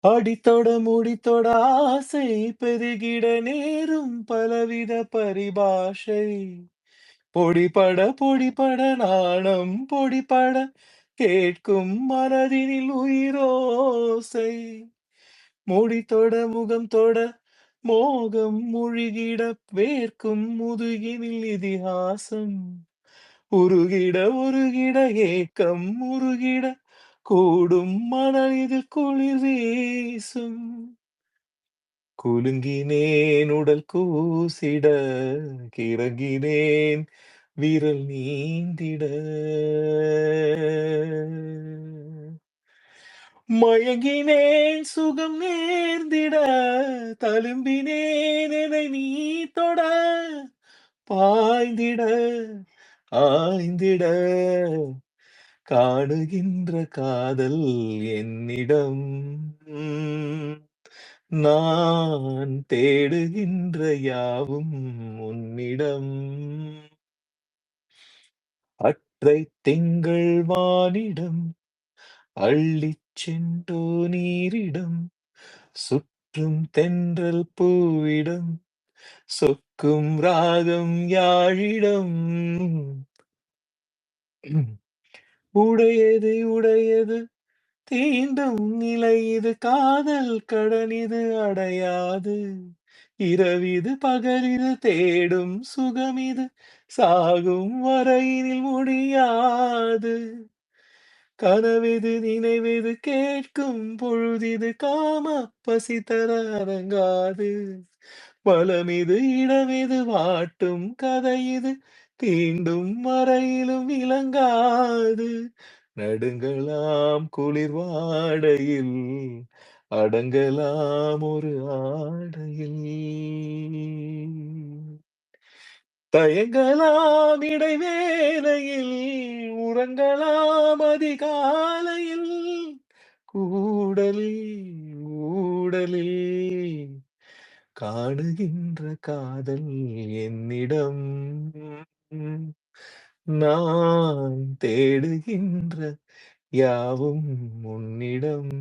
அடித்தொட முடித்தொட ஆசை பெருகிட நேரும் பலவித பரிபாஷை. பொடிபட பொடிபட நாணம் பொடிபட கேட்கும் மனதினில் உயிரோசை. முடித்தொட முகம் தொட மோகம் முழுகிட வேர்க்கும் முதுகினில் இதிகாசம். உருகிட உருகிட ஏக்கம் உருகிட கூடும் மணல் இது குளிர் வீசும். குலுங்கினேன் உடல் கூசிட கிறங்கினேன் விரல் நீந்திட. மயங்கினேன் சுகம் நேர்ந்திட தழும்பினேன் என்னை நீ தொட. பாய்ந்திட ஆய்ந்திட காணுகின்ற காதல் என்னிடம். நான் தேடுகின்ற யாவும் உன்னிடம். அற்றை திங்கள் வானிடம் அள்ளிச் சென்றோ நீரிடம். சுற்றும் தென்றல் பூவிடம் சொக்கும் ராகம் யாழிடம். உடையது உடையது தீண்டும் நிலை இது காதல் கடன் இது அடையாது. இரவிது பகலிது தேடும் சுகமிது சாகும் வரையினில் முடியாது. கனவிது நினைவிது கேட்கும் பொழுதிது காம பசி தர அடங்காது. பலமிது இடமிது வாட்டும் கதையிது தீண்டும் மறையிலும் விளங்காது. நடுங்கலாம் குளிர் வாடையில் அடங்கலாம் ஒரு ஆடையில். தயங்கலாம் இடைவேளையில் உறங்கலாம் அதிகாலையில். கூடலில் ஊடலில் காணுகின்ற காதல் என்னிடம். நான் தேடுகின்ற யாவும் உன்னிடம்.